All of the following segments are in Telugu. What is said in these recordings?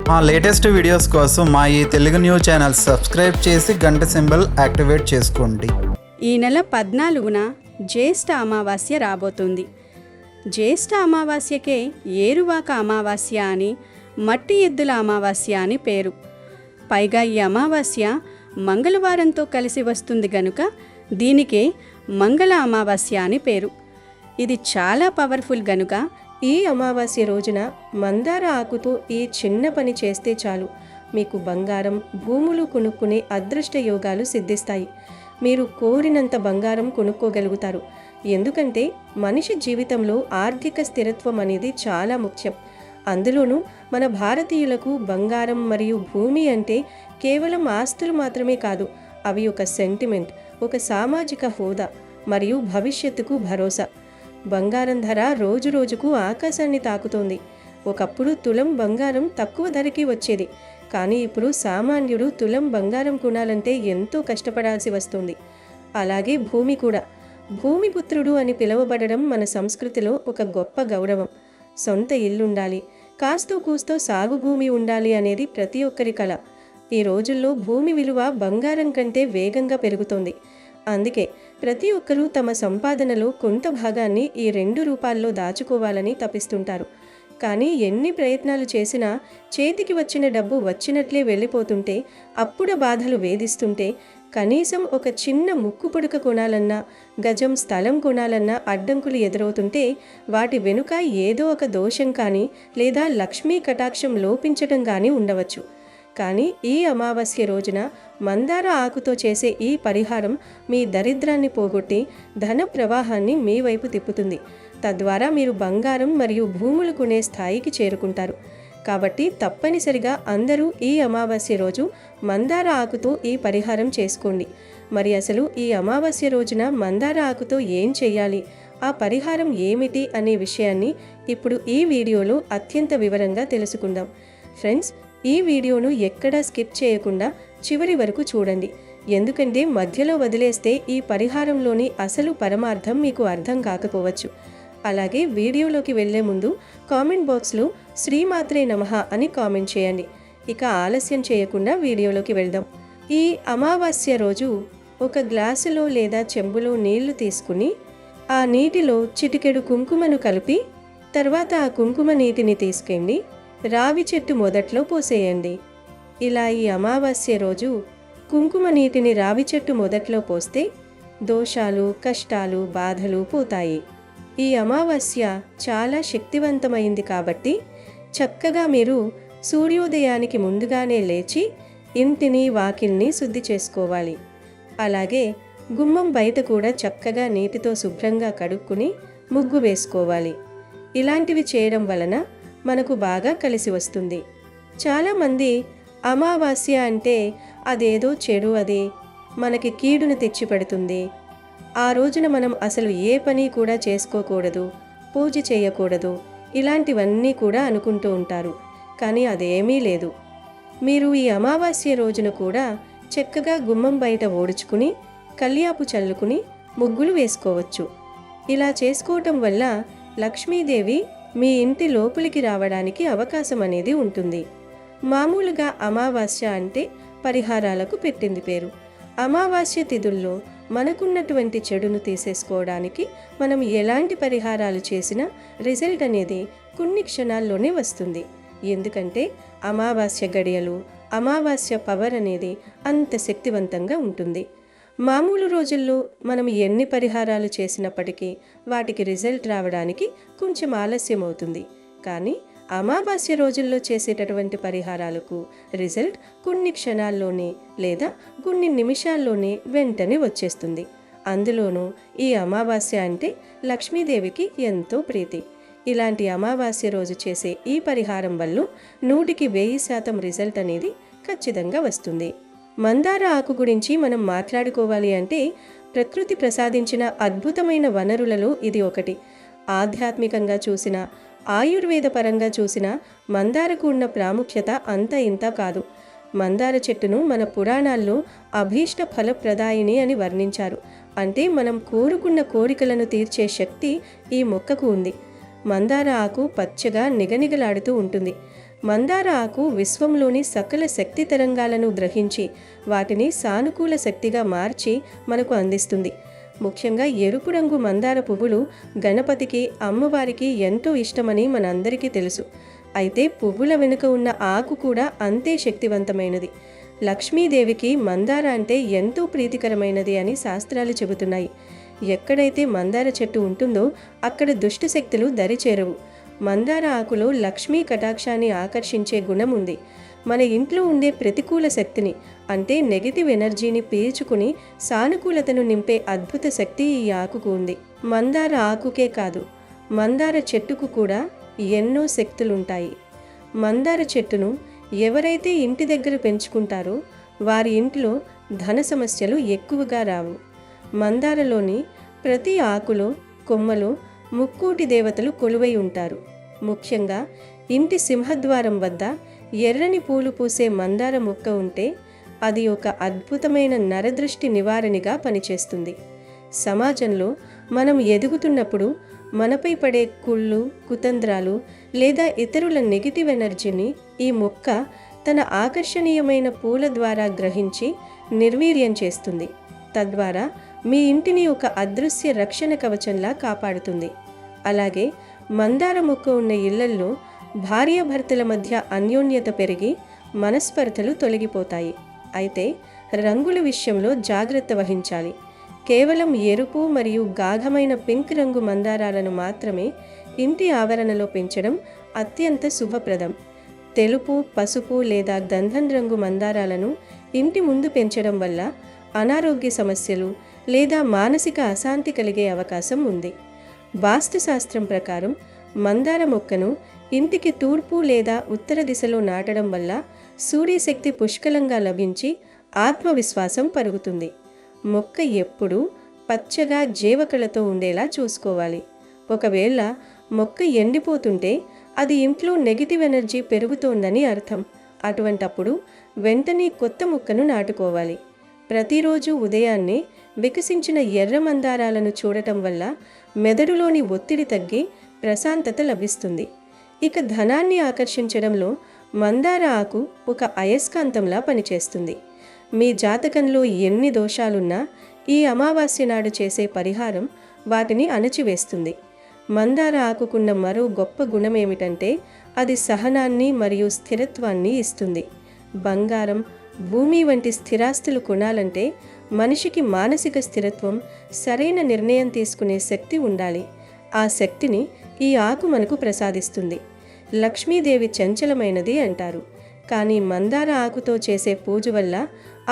మా లేటెస్ట్ వీడియోస్ కోసం మా ఈ తెలుగు న్యూస్ ఛానల్ సబ్స్క్రైబ్ చేసి గంట సింబల్ యాక్టివేట్ చేసుకోండి. ఈ నెల 14న జ్యేష్ఠ అమావాస్య రాబోతుంది. జ్యేష్ఠ అమావాస్యకే ఏరువాక అమావాస్య అని, మట్టి ఎద్దుల అమావాస్య అని పేరు. పైగా ఈ అమావాస్య మంగళవారంతో కలిసి వస్తుంది గనుక దీనికే మంగళ అమావాస్య అని పేరు. ఇది చాలా పవర్ఫుల్ గనుక ఈ అమావాస్య రోజున మందార ఆకుతో ఈ చిన్న పని చేస్తే చాలు, మీకు బంగారం, భూములు కొనుక్కునే అదృష్ట యోగాలు సిద్ధిస్తాయి. మీరు కోరినంత బంగారం కొనుక్కోగలుగుతారు. ఎందుకంటే మనిషి జీవితంలో ఆర్థిక స్థిరత్వం అనేది చాలా ముఖ్యం. అందులోనూ మన భారతీయులకు బంగారం మరియు భూమి అంటే కేవలం ఆస్తులు మాత్రమే కాదు, అవి ఒక సెంటిమెంట్, ఒక సామాజిక హోదా మరియు భవిష్యత్తుకు భరోసా. బంగారం ధర రోజు రోజుకు ఆకాశాన్ని తాకుతోంది. ఒకప్పుడు తులం బంగారం తక్కువ ధరకి వచ్చేది, కానీ ఇప్పుడు సామాన్యుడు తులం బంగారం కొనాలంటే ఎంతో కష్టపడాల్సి వస్తుంది. అలాగే భూమి కూడా. భూమిపుత్రుడు అని పిలువబడడం మన సంస్కృతిలో ఒక గొప్ప గౌరవం. సొంత ఇల్లుండాలి, కాస్తో కూస్తో సాగు భూమి ఉండాలి అనేది ప్రతి ఒక్కరి కల. ఈ రోజుల్లో భూమి విలువ బంగారం కంటే వేగంగా పెరుగుతోంది. అందుకే ప్రతి ఒక్కరూ తమ సంపాదనలో కొంత భాగాన్ని ఈ 2 రూపాల్లో దాచుకోవాలని తపిస్తుంటారు. కానీ ఎన్ని ప్రయత్నాలు చేసినా చేతికి వచ్చిన డబ్బు వచ్చినట్లే వెళ్ళిపోతుంటే, అప్పుడ బాధలు వేధిస్తుంటే, కనీసం ఒక చిన్న ముక్కు పుడక కొనాలన్నా, గజం స్థలం కొనాలన్నా అడ్డంకులు ఎదురవుతుంటే, వాటి వెనుక ఏదో ఒక దోషం కానీ లేదా లక్ష్మీ కటాక్షం లోపించటం కానీ ఉండవచ్చు. కానీ ఈ అమావాస్య రోజున మందార ఆకుతో చేసే ఈ పరిహారం మీ దరిద్రాన్ని పోగొట్టి ధన ప్రవాహాన్ని మీ వైపు తిప్పుతుంది. తద్వారా మీరు బంగారం మరియు భూములు కొనే స్థాయికి చేరుకుంటారు. కాబట్టి తప్పనిసరిగా అందరూ ఈ అమావాస్య రోజు మందార ఆకుతో ఈ పరిహారం చేసుకోండి. మరి అసలు ఈ అమావాస్య రోజున మందార ఆకుతో ఏం చేయాలి, ఆ పరిహారం ఏమిటి అనే విషయాన్ని ఇప్పుడు ఈ వీడియోలో అత్యంత వివరంగా తెలుసుకుందాం. ఫ్రెండ్స్, ఈ వీడియోను ఎక్కడా స్కిప్ చేయకుండా చివరి వరకు చూడండి. ఎందుకంటే మధ్యలో వదిలేస్తే ఈ పరిహారంలోని అసలు పరమార్థం మీకు అర్థం కాకపోవచ్చు. అలాగే వీడియోలోకి వెళ్లే ముందు కామెంట్ బాక్స్లో శ్రీమాత్రే నమః అని కామెంట్ చేయండి. ఇక ఆలస్యం చేయకుండా వీడియోలోకి వెళ్దాం. ఈ అమావాస్య రోజు ఒక గ్లాసులో లేదా చెంబులో నీళ్లు తీసుకుని ఆ నీటిలో చిటికెడు కుంకుమను కలిపి తర్వాత ఆ కుంకుమ నీటిని తీసుకెళ్ళి రావి చెట్టు మొదట్లో పోసేయండి. ఇలా ఈ అమావాస్య రోజు కుంకుమ నీటిని రావి చెట్టు మొదట్లో పోస్తే దోషాలు, కష్టాలు, బాధలు పోతాయి. ఈ అమావాస్య చాలా శక్తివంతమైంది కాబట్టి చక్కగా మీరు సూర్యోదయానికి ముందుగానే లేచి ఇంటిని, వాకిల్ని శుద్ధి చేసుకోవాలి. అలాగే గుమ్మం బయట కూడా చక్కగా నీటితో శుభ్రంగా కడుక్కుని ముగ్గు వేసుకోవాలి. ఇలాంటివి చేయడం వలన మనకు బాగా కలిసి వస్తుంది. చాలామంది అమావాస్య అంటే అదేదో చెడు, అది మనకి కీడును తెచ్చిపెడుతుంది, ఆ రోజున మనం అసలు ఏ పని కూడా చేసుకోకూడదు, పూజ చేయకూడదు, ఇలాంటివన్నీ కూడా అనుకుంటూ ఉంటారు. కానీ అదేమీ లేదు. మీరు ఈ అమావాస్య రోజున కూడా చక్కగా గుమ్మం బయట ఓడుచుకుని కల్యాపు చల్లుకుని ముగ్గులు వేసుకోవచ్చు. ఇలా చేసుకోవటం వల్ల లక్ష్మీదేవి మీ ఇంటి లోపలికి రావడానికి అవకాశం అనేది ఉంటుంది. మామూలుగా అమావాస్య అంటే పరిహారాలకు పెట్టింది పేరు. అమావాస్య తిథుల్లో మనకున్నటువంటి చెడును తీసేసుకోవడానికి మనం ఎలాంటి పరిహారాలు చేసినా రిజల్ట్ అనేది కొన్ని క్షణాల్లోనే వస్తుంది. ఎందుకంటే అమావాస్య గడియలు, అమావాస్య పవర్ అనేది అంత శక్తివంతంగా ఉంటుంది. మామూలు రోజుల్లో మనం ఎన్ని పరిహారాలు చేసినప్పటికీ వాటికి రిజల్ట్ రావడానికి కొంచెం ఆలస్యం అవుతుంది. కానీ అమావాస్య రోజుల్లో చేసేటటువంటి పరిహారాలకు రిజల్ట్ కొన్ని క్షణాల్లోనే లేదా కొన్ని నిమిషాల్లోనే వెంటనే వచ్చేస్తుంది. అందులోనూ ఈ అమావాస్య అంటే లక్ష్మీదేవికి ఎంతో ప్రీతి. ఇలాంటి అమావాస్య రోజు చేసే ఈ పరిహారం వల్ల 100% రిజల్ట్ అనేది ఖచ్చితంగా వస్తుంది. మందార ఆకు గురించి మనం మాట్లాడుకోవాలి అంటే ప్రకృతి ప్రసాదించిన అద్భుతమైన వనరులలో ఇది ఒకటి. ఆధ్యాత్మికంగా చూసినా, ఆయుర్వేద పరంగా చూసినా మందారకు ఉన్న ప్రాముఖ్యత అంత ఇంత కాదు. మందార చెట్టును మన పురాణాల్లో అభీష్ట ఫలప్రదాయిని అని వర్ణించారు. అంటే మనం కోరుకున్న కోరికలను తీర్చే శక్తి ఈ మొక్కకు ఉంది. మందార ఆకు పచ్చగా నిగనిగలాడుతూ ఉంటుంది. మందార ఆకు విశ్వంలోని సకల శక్తి తరంగాలను గ్రహించి వాటిని సానుకూల శక్తిగా మార్చి మనకు అందిస్తుంది. ముఖ్యంగా ఎరుపు రంగు మందార పువ్వులు గణపతికి, అమ్మవారికి ఎంతో ఇష్టమని మనందరికీ తెలుసు. అయితే పువ్వుల వెనుక ఉన్న ఆకు కూడా అంతే శక్తివంతమైనది. లక్ష్మీదేవికి మందార అంటే ఎంతో ప్రీతికరమైనది అని శాస్త్రాలు చెబుతున్నాయి. ఎక్కడైతే మందార చెట్టు ఉంటుందో అక్కడ దుష్ట శక్తులు దరిచేరవు. మందార ఆకులో లక్ష్మీ కటాక్షాన్ని ఆకర్షించే గుణం ఉంది. మన ఇంట్లో ఉండే ప్రతికూల శక్తిని అంటే నెగిటివ్ ఎనర్జీని పీల్చుకుని సానుకూలతను నింపే అద్భుత శక్తి ఈ ఆకుకు ఉంది. మందార ఆకుకే కాదు, మందార చెట్టుకు కూడా ఎన్నో శక్తులుంటాయి. మందార చెట్టును ఎవరైతే ఇంటి దగ్గర పెంచుకుంటారో వారి ఇంట్లో ధన సమస్యలు ఎక్కువగా రావు. మందారలోని ప్రతి ఆకులో, కొమ్మలో ముక్కోటి దేవతలు కొలువై ఉంటారు. ముఖ్యంగా ఇంటి సింహద్వారం వద్ద ఎర్రని పూలు పూసే మందార మొక్క ఉంటే అది ఒక అద్భుతమైన నరదృష్టి నివారణగా పనిచేస్తుంది. సమాజంలో మనం ఎదుగుతున్నప్పుడు మనపై పడే కుళ్ళు, కుతంత్రాలు లేదా ఇతరుల నెగిటివ్ ఎనర్జీని ఈ మొక్క తన ఆకర్షణీయమైన పూల ద్వారా గ్రహించి నిర్వీర్యం చేస్తుంది. తద్వారా మీ ఇంటిని ఒక అదృశ్య రక్షణ కవచంలా కాపాడుతుంది. అలాగే మందార మొక్క ఉన్న ఇళ్లల్లో భార్యాభర్తల మధ్య అన్యోన్యత పెరిగి మనస్పర్ధలు తొలగిపోతాయి. అయితే రంగుల విషయంలో జాగ్రత్త వహించాలి. కేవలం ఎరుపు మరియు గాఢమైన పింక్ రంగు మందారాలను మాత్రమే ఇంటి ఆవరణలో పెంచడం అత్యంత శుభప్రదం. తెలుపు, పసుపు లేదా గంధం రంగు మందారాలను ఇంటి ముందు పెంచడం వల్ల అనారోగ్య సమస్యలు లేదా మానసిక అశాంతి కలిగే అవకాశం ఉంది. వాస్తుశాస్త్రం ప్రకారం మందార మొక్కను ఇంటికి తూర్పు లేదా ఉత్తర దిశలో నాటడం వల్ల సూర్యశక్తి పుష్కలంగా లభించి ఆత్మవిశ్వాసం పెరుగుతుంది. మొక్క ఎప్పుడూ పచ్చగా జీవకళతో ఉండేలా చూసుకోవాలి. ఒకవేళ మొక్క ఎండిపోతుంటే అది ఇంట్లో నెగిటివ్ ఎనర్జీ పెరుగుతోందని అర్థం. అటువంటప్పుడు వెంటనే కొత్త మొక్కను నాటుకోవాలి. ప్రతిరోజు ఉదయాన్నే వికసించిన ఎర్ర మందారాలను చూడటం వల్ల మెదడులోని ఒత్తిడి తగ్గి ప్రశాంతత లభిస్తుంది. ఇక ధనాన్ని ఆకర్షించడంలో మందార ఆకు ఒక అయస్కాంతంలా పనిచేస్తుంది. మీ జాతకంలో ఎన్ని దోషాలున్నా ఈ అమావాస్య నాడు చేసే పరిహారం వాటిని అణచివేస్తుంది. మందార ఆకుకున్న మరో గొప్ప గుణం ఏమిటంటే అది సహనాన్ని మరియు స్థిరత్వాన్ని ఇస్తుంది. బంగారం, భూమి వంటి స్థిరాస్తులు కొనాలంటే మనిషికి మానసిక స్థిరత్వం, సరైన నిర్ణయం తీసుకునే శక్తి ఉండాలి. ఆ శక్తిని ఈ ఆకు మనకు ప్రసాదిస్తుంది. లక్ష్మీదేవి చంచలమైనది అంటారు. కానీ మందార ఆకుతో చేసే పూజ వల్ల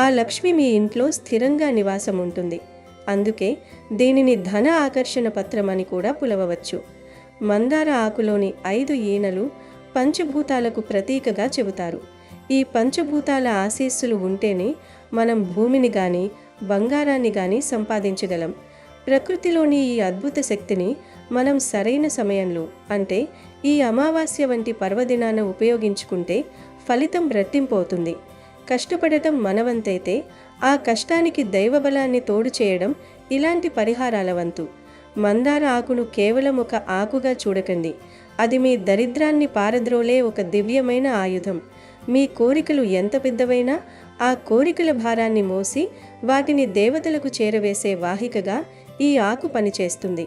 ఆ లక్ష్మి మీ ఇంట్లో స్థిరంగా నివాసం ఉంటుంది. అందుకే దీనిని ధన ఆకర్షణ పత్రం అని కూడా పిలవవచ్చు. మందార ఆకులోని 5 ఈనెలు పంచభూతాలకు ప్రతీకగా చెబుతారు. ఈ పంచభూతాల ఆశీస్సులు ఉంటేనే మనం భూమిని కానీ బంగారాన్ని కానీ సంపాదించగలం. ప్రకృతిలోని ఈ అద్భుత శక్తిని మనం సరైన సమయంలో అంటే ఈ అమావాస్య వంటి పర్వదినాన ఉపయోగించుకుంటే ఫలితం రెట్టింపవుతుంది. కష్టపడటం మనవంతైతే ఆ కష్టానికి దైవబలాన్ని తోడు చేయడం ఇలాంటి పరిహారాల వంతు. మందార ఆకును కేవలం ఒక ఆకుగా చూడకండి. అది మీ దరిద్రాన్ని పారద్రోలే ఒక దివ్యమైన ఆయుధం. మీ కోరికలు ఎంత పెద్దవైనా ఆ కోరికల భారాన్ని మోసి వాటిని దేవతలకు చేరవేసే వాహికగా ఈ ఆకు పనిచేస్తుంది.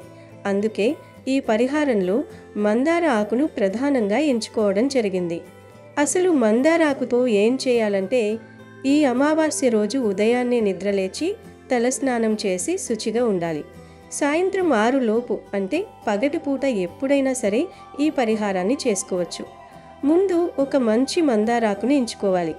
అందుకే ఈ పరిహారంలో మందార ఆకును ప్రధానంగా ఎంచుకోవడం జరిగింది. అసలు మందార ఆకుతో ఏం చేయాలంటే ఈ అమావాస్య రోజు ఉదయాన్నే నిద్రలేచి తలస్నానం చేసి శుచిగా ఉండాలి. సాయంత్రం 6 లోపు అంటే పగటిపూట ఎప్పుడైనా సరే ఈ పరిహారాన్ని చేసుకోవచ్చు. ముందు ఒక మంచి మందారాకుని ఎంచుకోవాలి.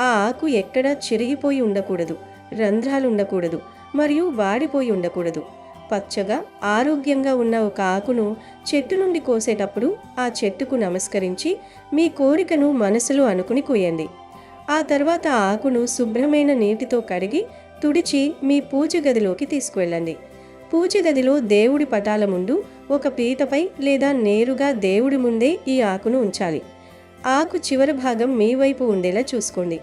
ఆ ఆకు ఎక్కడా చిరిగిపోయి ఉండకూడదు, రంధ్రాలు ఉండకూడదు మరియు వాడిపోయి ఉండకూడదు. పచ్చగా ఆరోగ్యంగా ఉన్న ఒక ఆకును చెట్టు నుండి కోసేటప్పుడు ఆ చెట్టుకు నమస్కరించి మీ కోరికను మనసులో అనుకుని కోయండి. ఆ తర్వాత ఆ ఆకును శుభ్రమైన నీటితో కడిగి తుడిచి మీ పూజ గదిలోకి తీసుకువెళ్ళండి. పూజ గదిలో దేవుడి పటాల ముందు ఒక పీటపై లేదా నేరుగా దేవుడి ముందే ఈ ఆకును ఉంచాలి. ఆకు చివరి భాగం మీ వైపు ఉండేలా చూసుకోండి.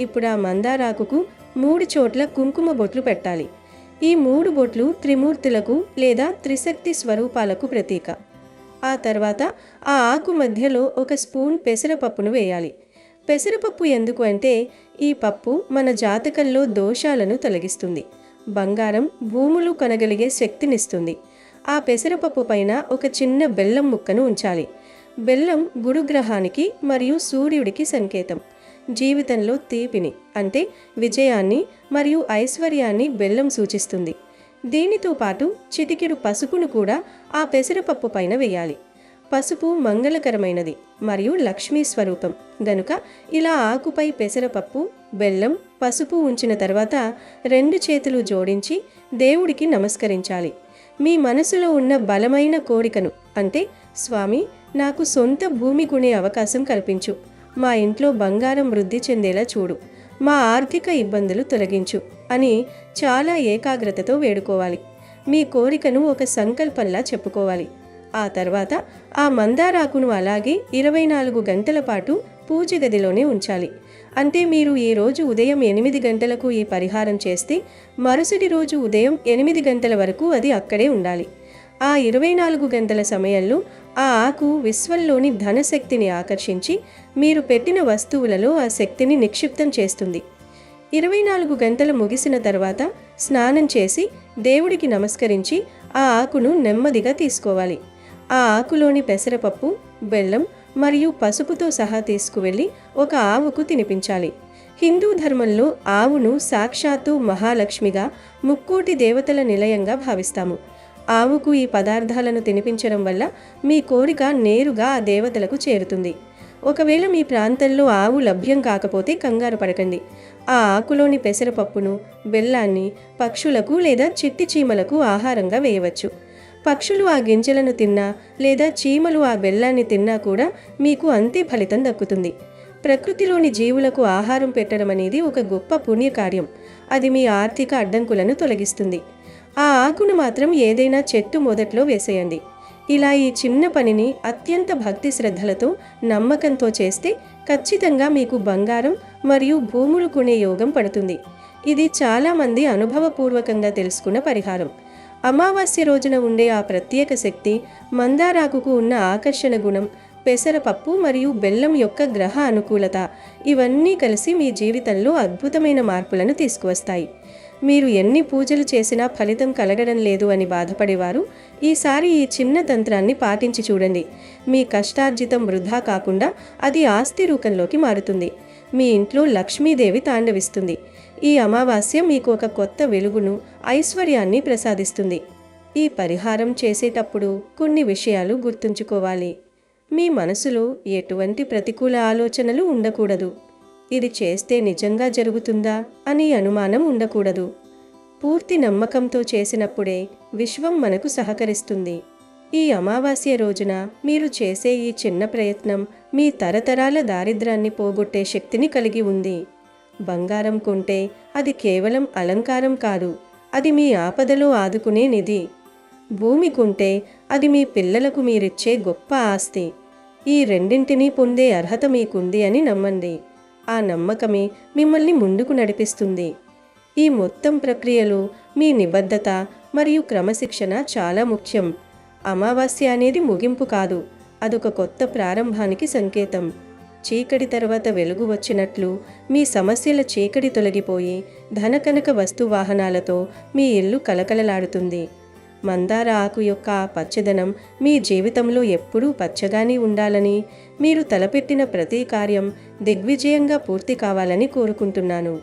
ఇప్పుడు ఆ మందారాకుకు 3 చోట్ల కుంకుమ బొట్లు పెట్టాలి. ఈ 3 బొట్లు త్రిమూర్తులకు లేదా త్రిశక్తి స్వరూపాలకు ప్రతీక. ఆ తర్వాత ఆ ఆకు మధ్యలో ఒక స్పూన్ పెసరపప్పును వేయాలి. పెసరపప్పు ఎందుకు అంటే ఈ పప్పు మన జాతకంలో దోషాలను తొలగిస్తుంది, బంగారం భూములు కొనగలిగే శక్తినిస్తుంది. ఆ పెసరపప్పు పైన ఒక చిన్న బెల్లం ముక్కను ఉంచాలి. బెల్లం గురుగ్రహానికి మరియు సూర్యుడికి సంకేతం. జీవితంలో తీపిని అంటే విజయాన్ని మరియు ఐశ్వర్యాన్ని బెల్లం సూచిస్తుంది. దీనితో పాటు చిటికెడు పసుపును కూడా ఆ పెసరపప్పు పైన వేయాలి. పసుపు మంగళకరమైనది మరియు లక్ష్మీ స్వరూపం గనుక ఇలా ఆకుపై పెసరపప్పు, బెల్లం, పసుపు ఉంచిన తర్వాత 2 చేతులు జోడించి దేవుడికి నమస్కరించాలి. మీ మనసులో ఉన్న బలమైన కోరికను అంటే స్వామి, నాకు సొంత భూమి కొనే అవకాశం కల్పించు, మా ఇంట్లో బంగారం వృద్ధి చెందేలా చూడు, మా ఆర్థిక ఇబ్బందులు తొలగించు అని చాలా ఏకాగ్రతతో వేడుకోవాలి. మీ కోరికను ఒక సంకల్పంలా చెప్పుకోవాలి. ఆ తర్వాత ఆ మందారాకును అలాగే 24 గంటల పాటు పూజ గదిలోనే ఉంచాలి. అంటే మీరు ఈ రోజు ఉదయం 8 గంటలకు ఈ పరిహారం చేస్తే మరుసటి రోజు ఉదయం 8 గంటల వరకు అది అక్కడే ఉండాలి. ఆ 24 గంటల సమయంలో ఆ ఆకు విశ్వంలోని ధనశక్తిని ఆకర్షించి మీరు పెట్టిన వస్తువులలో ఆ శక్తిని నిక్షిప్తం చేస్తుంది. 24 గంటలు ముగిసిన తర్వాత స్నానం చేసి దేవుడికి నమస్కరించి ఆ ఆకును నెమ్మదిగా తీసుకోవాలి. ఆ ఆకులోని పెసరపప్పు, బెల్లం మరియు పసుపుతో సహా తీసుకువెళ్ళి ఒక ఆవుకు తినిపించాలి. హిందూ ధర్మంలో ఆవును సాక్షాత్తు మహాలక్ష్మిగా, ముక్కోటి దేవతల నిలయంగా భావిస్తాము. ఆవుకు ఈ పదార్థాలను తినిపించడం వల్ల మీ కోరిక నేరుగా ఆ దేవతలకు చేరుతుంది. ఒకవేళ మీ ప్రాంతంలో ఆవు లభ్యం కాకపోతే కంగారు పడకండి. ఆ ఆకులోని పెసరపప్పును, బెల్లాన్ని పక్షులకు లేదా చిట్టి చీమలకు ఆహారంగా వేయవచ్చు. పక్షులు ఆ గింజలను తిన్నా లేదా చీమలు ఆ బెల్లాన్ని తిన్నా కూడా మీకు అంతే ఫలితం దక్కుతుంది. ప్రకృతిలోని జీవులకు ఆహారం పెట్టడం అనేది ఒక గొప్ప పుణ్యకార్యం. అది మీ ఆర్థిక అడ్డంకులను తొలగిస్తుంది. ఆ ఆకును మాత్రం ఏదైనా చెట్టు మొదట్లో వేసేయండి. ఇలా ఈ చిన్న పనిని అత్యంత భక్తి శ్రద్ధలతో, నమ్మకంతో చేస్తే ఖచ్చితంగా మీకు బంగారం మరియు భూములు కొనే యోగం పడుతుంది. ఇది చాలామంది అనుభవపూర్వకంగా తెలుసుకున్న పరిహారం. అమావాస్య రోజున ఉండే ఆ ప్రత్యేక శక్తి, మందారాకుకు ఉన్న ఆకర్షణ గుణం, పెసరపప్పు మరియు బెల్లం యొక్క గ్రహ అనుకూలత ఇవన్నీ కలిసి మీ జీవితంలో అద్భుతమైన మార్పులను తీసుకువస్తాయి. మీరు ఎన్ని పూజలు చేసినా ఫలితం కలగడం లేదు అని బాధపడేవారు ఈసారి ఈ చిన్న తంత్రాన్ని పాటించి చూడండి. మీ కష్టార్జితం వృధా కాకుండా అది ఆస్తి రూపంలోకి మారుతుంది. మీ ఇంట్లో లక్ష్మీదేవి తాండవిస్తుంది. ఈ అమావాస్య మీకు ఒక కొత్త వెలుగును, ఐశ్వర్యాన్ని ప్రసాదిస్తుంది. ఈ పరిహారం చేసేటప్పుడు కొన్ని విషయాలు గుర్తుంచుకోవాలి. మీ మనసులో ఎటువంటి ప్రతికూల ఆలోచనలు ఉండకూడదు. ఇది చేస్తే నిజంగా జరుగుతుందా అని అనుమానం ఉండకూడదు. పూర్తి నమ్మకంతో చేసినప్పుడే విశ్వం మనకు సహకరిస్తుంది. ఈ అమావాస్య రోజున మీరు చేసే ఈ చిన్న ప్రయత్నం మీ తరతరాల దారిద్ర్యాన్ని పోగొట్టే శక్తిని కలిగి ఉంది. బంగారం కొంటే అది కేవలం అలంకారం కాదు, అది మీ ఆపదలో ఆదుకునే నిధి. భూమి కొంటే అది మీ పిల్లలకు మీరిచ్చే గొప్ప ఆస్తి. ఈ రెండింటినీ పొందే అర్హత మీకుంది అని నమ్మండి. ఆ నమ్మకమే మిమ్మల్ని ముందుకు నడిపిస్తుంది. ఈ మొత్తం ప్రక్రియలో మీ నిబద్ధత మరియు క్రమశిక్షణ చాలా ముఖ్యం. అమావాస్య అనేది ముగింపు కాదు, అదొక కొత్త ప్రారంభానికి సంకేతం. చీకటి తర్వాత వెలుగు వచ్చినట్లు మీ సమస్యల చీకటి తొలగిపోయి ధనకనక వస్తువాహనాలతో మీ ఇల్లు కలకలలాడుతుంది. మందార ఆకు యొక్క ఆ పచ్చదనం మీ జీవితంలో ఎప్పుడూ పచ్చగానే ఉండాలని, మీరు తలపెట్టిన ప్రతి కార్యం దిగ్విజయంగా పూర్తి కావాలని కోరుకుంటున్నాను.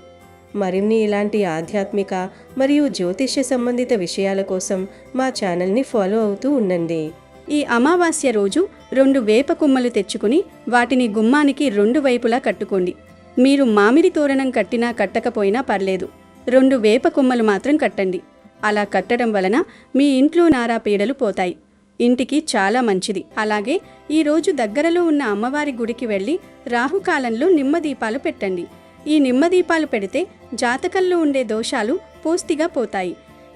మరిన్ని ఇలాంటి ఆధ్యాత్మిక మరియు జ్యోతిష్య సంబంధిత విషయాల కోసం మా ఛానల్ని ఫాలో అవుతూ ఉండండి. ఈ అమావాస్య రోజు 2 వేప కొమ్మలు తెచ్చుకుని వాటిని గుమ్మానికి 2 వైపులా కట్టుకోండి. మీరు మామిడి తోరణం కట్టినా కట్టకపోయినా పర్లేదు, 2 వేప కొమ్మలు మాత్రం కట్టండి. అలా కట్టడం వలన మీ ఇంట్లో నారా పీడలు పోతాయి. ఇంటికి చాలా మంచిది. అలాగే ఈరోజు దగ్గరలో ఉన్న అమ్మవారి గుడికి వెళ్ళి రాహుకాలంలో నిమ్మదీపాలు పెట్టండి. ఈ నిమ్మదీపాలు పెడితే జాతకంలో ఉండే దోషాలు పూర్తిగా పోతాయి.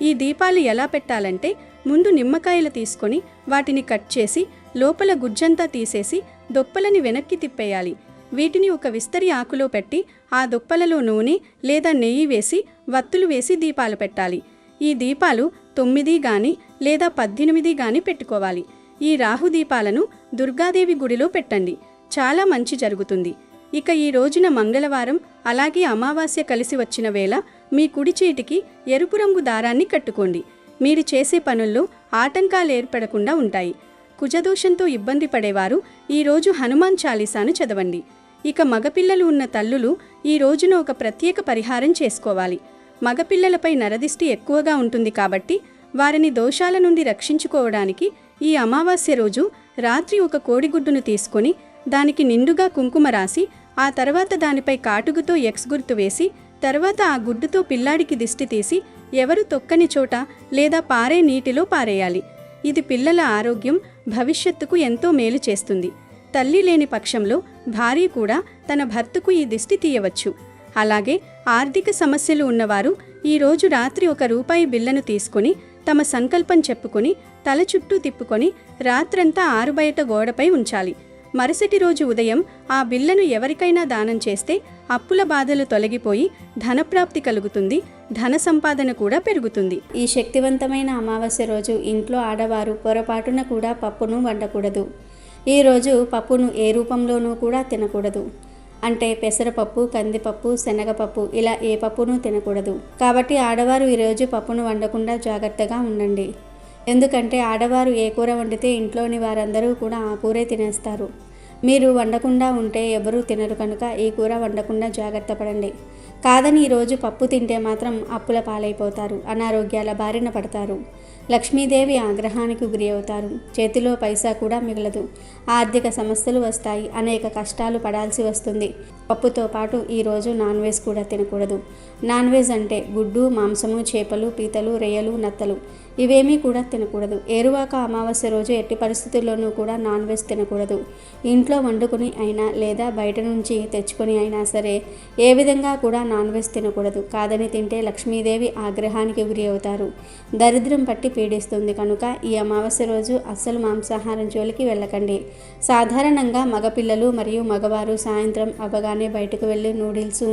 ఈ దీపాలు ఎలా పెట్టాలంటే, ముందు నిమ్మకాయలు తీసుకొని వాటిని కట్ చేసి లోపల గుజ్జంతా తీసేసి దొప్పలని వెనక్కి తిప్పేయాలి. వీటిని ఒక విస్తరి ఆకులో పెట్టి ఆ దొప్పలలో నూనె లేదా నెయ్యి వేసి వత్తులు వేసి దీపాలు పెట్టాలి. ఈ దీపాలు 9 గాని లేదా 18 గాని పెట్టుకోవాలి. ఈ రాహుదీపాలను దుర్గాదేవి గుడిలో పెట్టండి. చాలా మంచి జరుగుతుంది. ఇక ఈ రోజున మంగళవారం అలాగే అమావాస్య కలిసి వచ్చిన వేళ మీ కుడి చేతికి ఎరుపు రంగు దారాన్ని కట్టుకోండి. మీరు చేసే పనుల్లో ఆటంకాలు ఏర్పడకుండా ఉంటాయి. కుజదోషంతో ఇబ్బంది పడేవారు ఈరోజు హనుమాన్ చాలీసాను చదవండి. ఇక మగపిల్లలు ఉన్న తల్లులు ఈ రోజున ఒక ప్రత్యేక పరిహారం చేసుకోవాలి. మగపిల్లలపై నరదిష్టి ఎక్కువగా ఉంటుంది కాబట్టి వారిని దోషాల నుండి రక్షించుకోవడానికి ఈ అమావాస్య రోజు రాత్రి ఒక కోడిగుడ్డును తీసుకొని దానికి నిండుగా కుంకుమ రాసి ఆ తర్వాత దానిపై కాటుగుతో ఎక్స్ గుర్తు వేసి తర్వాత ఆ గుడ్డుతో పిల్లాడికి దిష్టి తీసి ఎవరు తొక్కని చోట లేదా పారే నీటిలో పారేయాలి. ఇది పిల్లల ఆరోగ్యం, భవిష్యత్తుకు ఎంతో మేలు చేస్తుంది. తల్లి లేని పక్షంలో భార్య కూడా తన భర్తకు ఈ దిష్టి తీయవచ్చు. అలాగే ఆర్థిక సమస్యలు ఉన్నవారు ఈరోజు రాత్రి ₹1 బిళ్ళను తీసుకొని తమ సంకల్పం చెప్పుకొని తల చుట్టూ తిప్పుకొని రాత్రంతా ఆరుబయట గోడపై ఉంచాలి. మరుసటి రోజు ఉదయం ఆ బిళ్ళను ఎవరికైనా దానం చేస్తే అప్పుల బాధలు తొలగిపోయి ధనప్రాప్తి కలుగుతుంది. ధన సంపాదన కూడా పెరుగుతుంది. ఈ శక్తివంతమైన అమావాస్య రోజు ఇంట్లో ఆడవారు పొరపాటున కూడా పప్పును వండకూడదు. ఈరోజు పప్పును ఏ రూపంలోనూ కూడా తినకూడదు. అంటే పెసరపప్పు, కందిపప్పు, శనగపప్పు ఇలా ఏ పప్పును తినకూడదు. కాబట్టి ఆడవారు ఈరోజు పప్పును వండకుండా జాగ్రత్తగా ఉండండి. ఎందుకంటే ఆడవారు ఏ కూర వండితే ఇంట్లోని వారందరూ కూడా ఆ కూరే తినేస్తారు. మీరు వండకుండా ఉంటే ఎవరూ తినరు కనుక ఈ కూర వండకుండా జాగ్రత్త పడండి. కాదని ఈరోజు పప్పు తింటే మాత్రం అప్పుల పాలైపోతారు, అనారోగ్యాల బారిన పడతారు, లక్ష్మీదేవి ఆగ్రహానికి గురి అవుతారు, చేతిలో పైసా కూడా మిగలదు, ఆర్థిక సమస్యలు వస్తాయి, అనేక కష్టాలు పడాల్సి వస్తుంది. పప్పుతో పాటు ఈరోజు నాన్ వెజ్ కూడా తినకూడదు. నాన్ వెజ్ అంటే గుడ్డు, మాంసము, చేపలు, పీతలు, రొయ్యలు, నత్తలు ఇవేమీ కూడా తినకూడదు. ఏరువాక అమావాస్య రోజు ఎట్టి పరిస్థితుల్లోనూ కూడా నాన్ వెజ్ తినకూడదు. ఇంట్లో వండుకొని అయినా లేదా బయట నుంచి తెచ్చుకొని అయినా సరే ఏ విధంగా కూడా నాన్ వెజ్ తినకూడదు. కాదని తింటే లక్ష్మీదేవి ఆగ్రహానికి గురి అవుతారు, దరిద్రం పట్టి పీడిస్తుంది. కనుక ఈ అమావాస్య రోజు అస్సలు మాంసాహారం జోలికి వెళ్ళకండి. సాధారణంగా మగపిల్లలు మరియు మగవారు సాయంత్రం అవ్వగానే బయటకు వెళ్ళి నూడిల్స్,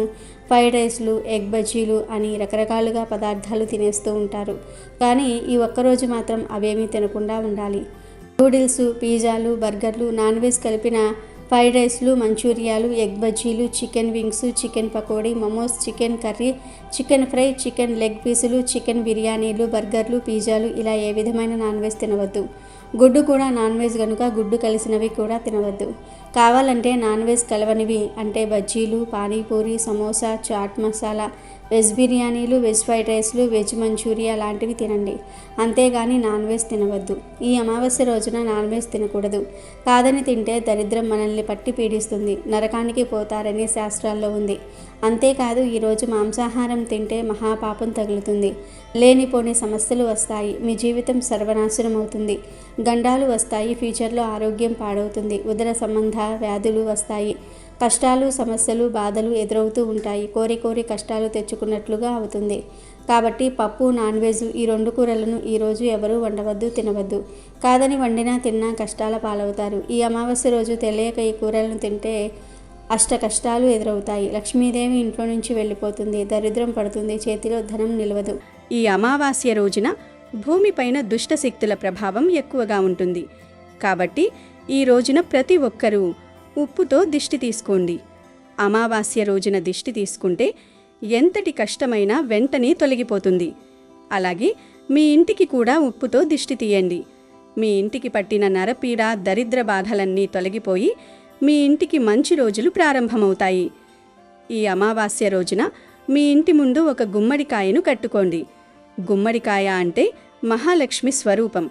ఫ్రైడ్ రైస్లు, ఎగ్ బజ్జీలు అని రకరకాలుగా పదార్థాలు తినేస్తూ ఉంటారు. కానీ ఈ ఒక్కరోజు మాత్రం అవేమీ తినకుండా ఉండాలి. నూడిల్స్, పిజ్జాలు, బర్గర్లు, నాన్ వెజ్ కలిపిన ఫ్రైడ్ రైస్లు, మంచూరియాలు, ఎగ్ బజ్జీలు, chicken wings, chicken pakodi, momos, chicken curry, chicken fry, chicken leg పీసులు, చికెన్ బిర్యానీలు, బర్గర్లు, పిజ్జాలు ఇలా ఏ విధమైన నాన్ వెజ్ తినవద్దు. గుడ్డు కూడా నాన్ వెజ్ కనుక గుడ్డు కలిసినవి కూడా తినవద్దు. కావాలంటే నాన్ వెజ్ కలవనివి అంటే బజ్జీలు, పానీపూరి, సమోసా, చాట్ మసాలా, వెజ్ బిర్యానీలు, వెజ్ ఫ్రైడ్ రైస్లు, వెజ్ మంచూరియా లాంటివి తినండి. అంతేగాని నాన్ వెజ్ తినవద్దు. ఈ అమావాస్య రోజున నాన్ వెజ్ తినకూడదు. కాదని తింటే దరిద్రం మనల్ని పట్టి పీడిస్తుంది, నరకానికి పోతారని శాస్త్రాల్లో ఉంది. అంతేకాదు ఈరోజు మాంసాహారం తింటే మహాపాపం తగులుతుంది, లేనిపోని సమస్యలు వస్తాయి, మీ జీవితం సర్వనాశనం అవుతుంది, గండాలు వస్తాయి, ఫ్యూచర్లో ఆరోగ్యం పాడవుతుంది, ఉదర సంబంధ వ్యాధులు వస్తాయి, కష్టాలు, సమస్యలు, బాధలు ఎదురవుతూ ఉంటాయి, కోరి కోరి కష్టాలు తెచ్చుకున్నట్లుగా అవుతుంది. కాబట్టి పప్పు, నాన్ వెజ్ ఈ 2 కూరలను ఈరోజు ఎవరూ వండవద్దు, తినవద్దు. కాదని వండినా తిన్నా కష్టాల పాలవుతారు. ఈ అమావాస్య రోజు తెలియక ఈ కూరలను తింటే అష్ట కష్టాలు ఎదురవుతాయి, లక్ష్మీదేవి ఇంట్లో నుంచి వెళ్ళిపోతుంది, దరిద్రం పడుతుంది, చేతిలో ధనం నిలవదు. ఈ అమావాస్య రోజున భూమిపైన దుష్ట శక్తుల ప్రభావం ఎక్కువగా ఉంటుంది. కాబట్టి ఈ రోజున ప్రతి ఒక్కరూ ఉప్పుతో దిష్టి తీసుకోండి. అమావాస్య రోజున దిష్టి తీసుకుంటే ఎంతటి కష్టమైనా వెంటనే తొలగిపోతుంది. అలాగే మీ ఇంటికి కూడా ఉప్పుతో దిష్టి తీయండి. మీ ఇంటికి పట్టిన నరపీడ, దరిద్ర బాధలన్నీ తొలగిపోయి మీ ఇంటికి మంచి రోజులు ప్రారంభమవుతాయి. ఈ అమావాస్య రోజున మీ ఇంటి ముందు ఒక గుమ్మడికాయను కట్టుకోండి. గుమ్మడికాయ అంటే మహాలక్ష్మి స్వరూపం.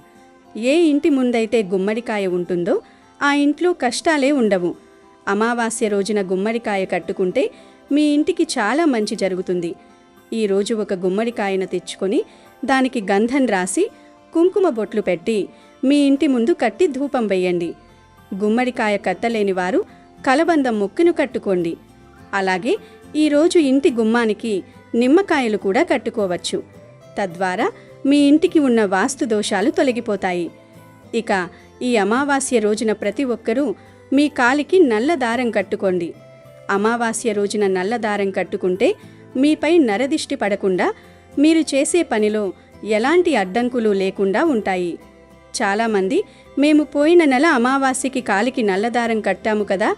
ఏ ఇంటి ముందైతే గుమ్మడికాయ ఉంటుందో ఆ ఇంట్లో కష్టాలే ఉండవు. అమావాస్య రోజున గుమ్మడికాయ కట్టుకుంటే మీ ఇంటికి చాలా మంచి జరుగుతుంది. ఈరోజు ఒక గుమ్మడికాయను తెచ్చుకొని దానికి గంధం రాసి కుంకుమ బొట్లు పెట్టి మీ ఇంటి ముందు కట్టి ధూపం వేయండి. గుమ్మడికాయ కట్టలేని వారు కలబందం మొక్కను కట్టుకోండి. అలాగే ఈరోజు ఇంటి గుమ్మానికి నిమ్మకాయలు కూడా కట్టుకోవచ్చు. తద్వారా మీ ఇంటికి ఉన్న వాస్తు దోషాలు తొలగిపోతాయి. ఇక ఈ అమావాస్య రోజున ప్రతి ఒక్కరూ మీ కాలికి నల్ల దారం కట్టుకోండి. అమావాస్య రోజున నల్ల దారం కట్టుకుంటే మీపై నరదిష్టి పడకుండా మీరు చేసే పనిలో ఎలాంటి అడ్డంకులు లేకుండా ఉంటాయి. చాలామంది మేము పోయిన నెల అమావాస్యకి కాలికి నల్లదారం కట్టాము కదా,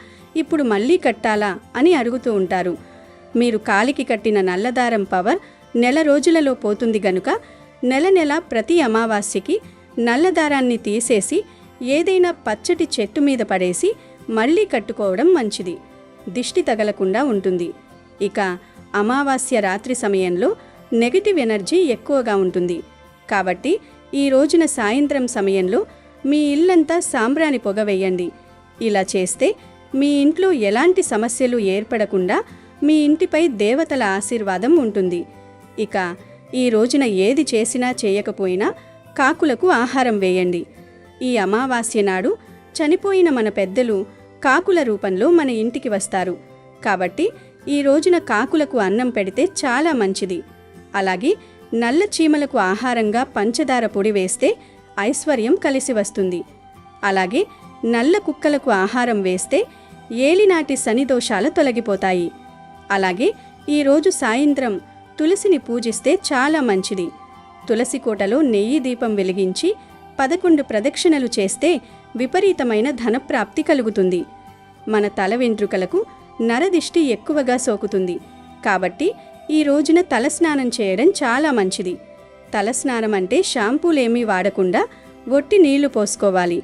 ఇప్పుడు మళ్ళీ కట్టాలా అని అడుగుతూ ఉంటారు. మీరు కాలికి కట్టిన నల్లదారం పవర్ నెల రోజులలో పోతుంది గనుక నెల ప్రతి అమావాస్యకి నల్లదారాన్ని తీసేసి ఏదైనా పచ్చటి చెట్టు మీద పడేసి మళ్ళీ కట్టుకోవడం మంచిది. దిష్టి తగలకుండా ఉంటుంది. ఇక అమావాస్య రాత్రి సమయంలో నెగటివ్ ఎనర్జీ ఎక్కువగా ఉంటుంది. కాబట్టి ఈ రోజున సాయంత్రం సమయంలో మీ ఇల్లంతా సాంబ్రాణి పొగ వేయండి. ఇలా చేస్తే మీ ఇంట్లో ఎలాంటి సమస్యలు ఏర్పడకుండా మీ ఇంటిపై దేవతల ఆశీర్వాదం ఉంటుంది. ఇక ఈ రోజున ఏది చేసినా చేయకపోయినా కాకులకు ఆహారం వేయండి. ఈ అమావాస్య నాడు చనిపోయిన మన పెద్దలు కాకుల రూపంలో మన ఇంటికి వస్తారు. కాబట్టి ఈ రోజున కాకులకు అన్నం పెడితే చాలా మంచిది. అలాగే నల్ల చీమలకు ఆహారంగా పంచదార పొడి వేస్తే ఐశ్వర్యం కలిసి వస్తుంది. అలాగే నల్ల కుక్కలకు ఆహారం వేస్తే ఏలినాటి శని దోషాలు తొలగిపోతాయి. అలాగే ఈరోజు సాయంత్రం తులసిని పూజిస్తే చాలా మంచిది. తులసి కోటలో నెయ్యి దీపం వెలిగించి 11 ప్రదక్షిణలు చేస్తే విపరీతమైన ధనప్రాప్తి కలుగుతుంది. మన తల వెంట్రుకలకు నరదిష్టి ఎక్కువగా సోకుతుంది. కాబట్టి ఈ రోజున తలస్నానం చేయడం చాలా మంచిది. తలస్నానం అంటే షాంపూలేమీ వాడకుండా ఒట్టి నీళ్లు పోసుకోవాలి.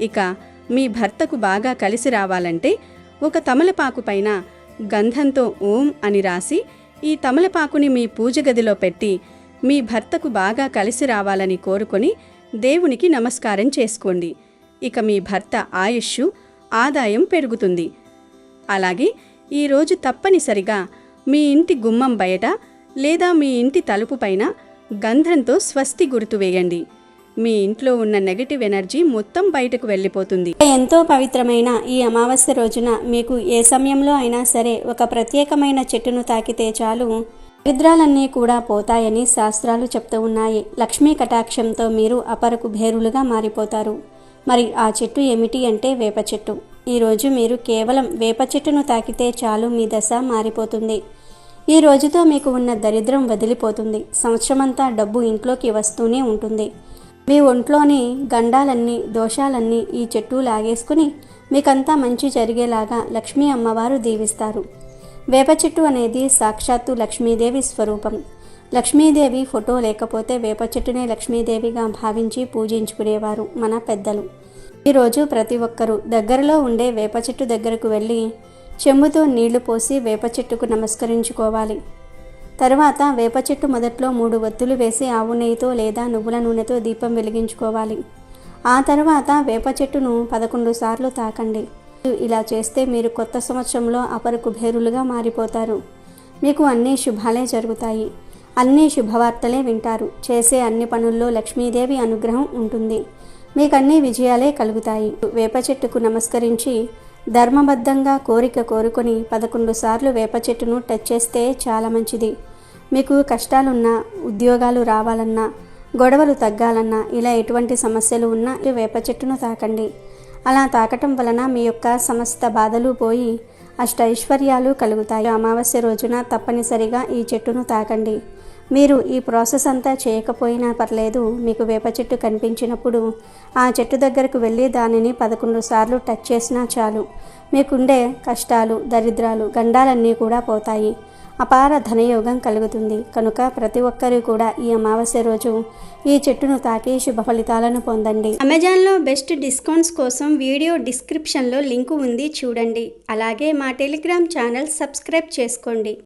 ఇక మీ భర్తకు బాగా కలిసి రావాలంటే ఒక తమలపాకు పైన గంధంతో ఓం అని రాసి ఈ తమలపాకుని మీ పూజ గదిలో పెట్టి మీ భర్తకు బాగా కలిసి రావాలని కోరుకొని దేవునికి నమస్కారం చేసుకోండి. ఇక మీ భర్త ఆయుష్షు ఆదాయం పెరుగుతుంది. అలాగే ఈరోజు తప్పనిసరిగా మీ ఇంటి గుమ్మం బయట లేదా మీ ఇంటి తలుపు పైన గంధంతో స్వస్తి గుర్తు వేయండి. మీ ఇంట్లో ఉన్న నెగటివ్ ఎనర్జీ మొత్తం బయటకు వెళ్ళిపోతుంది. ఎంతో పవిత్రమైన ఈ అమావాస్య రోజున మీకు ఏ సమయంలో అయినా సరే ఒక ప్రత్యేకమైన చెట్టును తాకితే చాలు దరిద్రాలన్నీ కూడా పోతాయని శాస్త్రాలు చెప్తూ ఉన్నాయి. లక్ష్మీ కటాక్షంతో మీరు అపరకు భేరులుగా మారిపోతారు. మరి ఆ చెట్టు ఏమిటి అంటే వేప చెట్టు. ఈరోజు మీరు కేవలం వేప చెట్టును తాకితే చాలు మీ దశ మారిపోతుంది. ఈ రోజుతో మీకు ఉన్న దరిద్రం వదిలిపోతుంది. సంవత్సరమంతా డబ్బు ఇంట్లోకి వస్తూనే ఉంటుంది. మీ ఒంట్లోని గండాలన్నీ దోషాలన్నీ ఈ చెట్టు లాగేసుకుని మీకంతా మంచి జరిగేలాగా లక్ష్మీ అమ్మవారు దీవిస్తారు. వేప చెట్టు అనేది సాక్షాత్తు లక్ష్మీదేవి స్వరూపం. లక్ష్మీదేవి ఫోటో లేకపోతే వేప చెట్టునే లక్ష్మీదేవిగా భావించి పూజించుకునేవారు మన పెద్దలు. ఈరోజు ప్రతి ఒక్కరూ దగ్గరలో ఉండే వేప చెట్టు దగ్గరకు వెళ్ళి చెంబుతో నీళ్లు పోసి వేప చెట్టుకు నమస్కరించుకోవాలి. తర్వాత వేప చెట్టు మొదట్లో 3 ఒత్తులు వేసి ఆవు నెయ్యితో లేదా నువ్వుల నూనెతో దీపం వెలిగించుకోవాలి. ఆ తర్వాత వేప చెట్టును 11 సార్లు తాకండి. ఇలా చేస్తే మీరు కొత్త సంవత్సరంలో అపర కుబేరులుగా మారిపోతారు. మీకు అన్ని శుభాలే జరుగుతాయి. అన్ని శుభవార్తలే వింటారు. చేసే అన్ని పనుల్లో లక్ష్మీదేవి అనుగ్రహం ఉంటుంది. మీకు అన్ని విజయాలే కలుగుతాయి. వేప చెట్టుకు నమస్కరించి ధర్మబద్ధంగా కోరిక కోరుకొని 11 సార్లు వేప చెట్టును టచ్ చేస్తే చాలా మంచిది. మీకు కష్టాలున్నా, ఉద్యోగాలు రావాలన్నా, గొడవలు తగ్గాలన్నా, ఇలా ఎటువంటి సమస్యలు ఉన్నా వేప చెట్టును తాకండి. అలా తాకటం వలన మీ యొక్క సమస్త బాధలు పోయి అష్టైశ్వర్యాలు కలుగుతాయి. అమావాస్య రోజున తప్పనిసరిగా ఈ చెట్టును తాకండి. మీరు ఈ ప్రాసెస్ అంతా చేయకపోయినా పర్లేదు. మీకు వేప చెట్టు కనిపించినప్పుడు ఆ చెట్టు దగ్గరకు వెళ్ళి దానిని 11 సార్లు టచ్ చేసినా చాలు. మీకుండే కష్టాలు, దరిద్రాలు, గండాలన్నీ కూడా పోతాయి. అపార ధనయోగం కలుగుతుంది. కనుక ప్రతి ఒక్కరూ కూడా ఈ అమావాస్య రోజు ఈ చెట్టును తాకి శుభ ఫలితాలను పొందండి. అమెజాన్లో బెస్ట్ డిస్కౌంట్స్ కోసం వీడియో డిస్క్రిప్షన్లో లింకు ఉంది, చూడండి. అలాగే మా టెలిగ్రామ్ ఛానల్ సబ్స్క్రైబ్ చేసుకోండి.